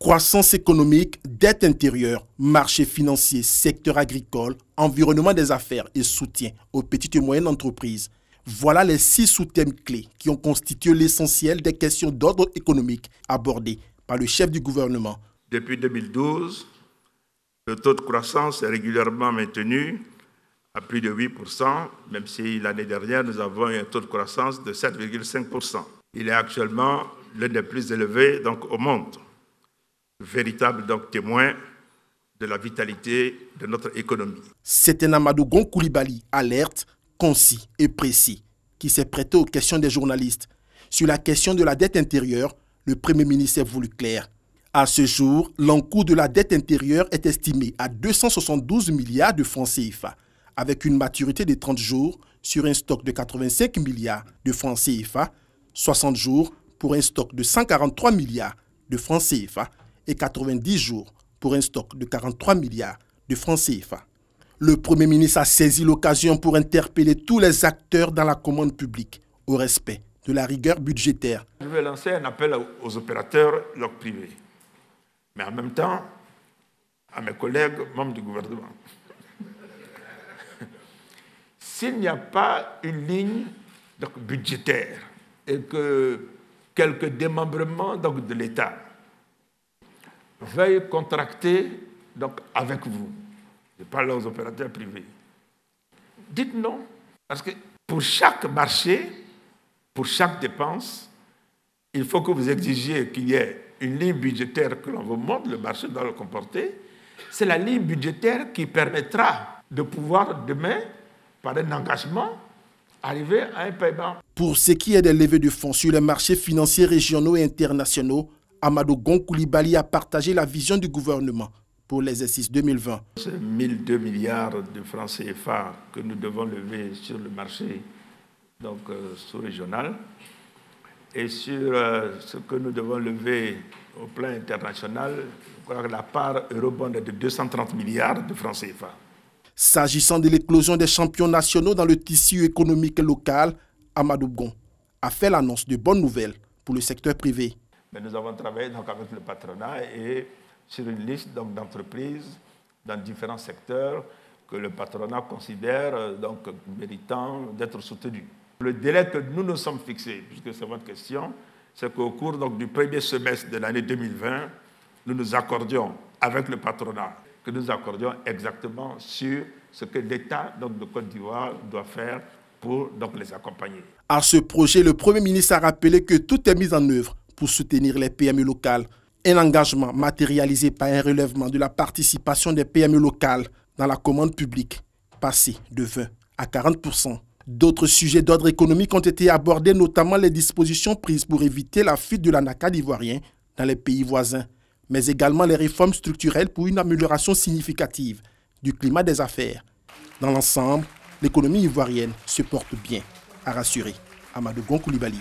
Croissance économique, dette intérieure, marché financier, secteur agricole, environnement des affaires et soutien aux petites et moyennes entreprises. Voilà les 6 sous-thèmes clés qui ont constitué l'essentiel des questions d'ordre économique abordées par le chef du gouvernement. Depuis 2012, le taux de croissance est régulièrement maintenu à plus de 8%, même si l'année dernière, nous avons eu un taux de croissance de 7,5%. Il est actuellement l'un des plus élevés au monde. Véritable témoin de la vitalité de notre économie. C'est un Amadou Gon Coulibaly alerte, concis et précis, qui s'est prêté aux questions des journalistes. Sur la question de la dette intérieure, le Premier ministre est voulu clair. À ce jour, l'encours de la dette intérieure est estimé à 272 milliards de francs CFA, avec une maturité de 30 jours sur un stock de 85 milliards de francs CFA, 60 jours pour un stock de 143 milliards de francs CFA et 90 jours pour un stock de 43 milliards de francs CFA. Le Premier ministre a saisi l'occasion pour interpeller tous les acteurs dans la commande publique au respect de la rigueur budgétaire. Je vais lancer un appel aux opérateurs privés, mais en même temps à mes collègues membres du gouvernement. S'il n'y a pas une ligne budgétaire et que quelques démembrements de l'État veuillent contracter avec vous, je parle aux opérateurs privés, dites non. Parce que pour chaque marché, pour chaque dépense, il faut que vous exigiez qu'il y ait une ligne budgétaire que l'on vous montre, le marché doit le comporter. C'est la ligne budgétaire qui permettra de pouvoir demain, par un engagement, arriver à un paiement. Pour ce qui est des levées de fonds sur les marchés financiers régionaux et internationaux, Amadou Gon Coulibaly a partagé la vision du gouvernement pour l'exercice 2020. C'est 1002 milliards de francs CFA que nous devons lever sur le marché sous-régional et sur ce que nous devons lever au plan international, je crois que la part eurobond est de 230 milliards de francs CFA. S'agissant de l'éclosion des champions nationaux dans le tissu économique local, Amadou Gon a fait l'annonce de bonnes nouvelles pour le secteur privé. Mais nous avons travaillé avec le patronat et sur une liste d'entreprises dans différents secteurs que le patronat considère méritant d'être soutenus. Le délai que nous nous sommes fixés, puisque c'est votre question, c'est qu'au cours du premier semestre de l'année 2020, nous nous accordions avec le patronat, que nous accordions exactement sur ce que l'État de Côte d'Ivoire doit faire pour les accompagner. À ce projet, le Premier ministre a rappelé que tout est mis en œuvre pour soutenir les PME locales. Un engagement matérialisé par un relèvement de la participation des PME locales dans la commande publique, passé de 20 à 40%. D'autres sujets d'ordre économique ont été abordés, notamment les dispositions prises pour éviter la fuite de l'anacarde ivoirien dans les pays voisins, mais également les réformes structurelles pour une amélioration significative du climat des affaires. Dans l'ensemble, l'économie ivoirienne se porte bien, a rassuré Amadou Gon Coulibaly.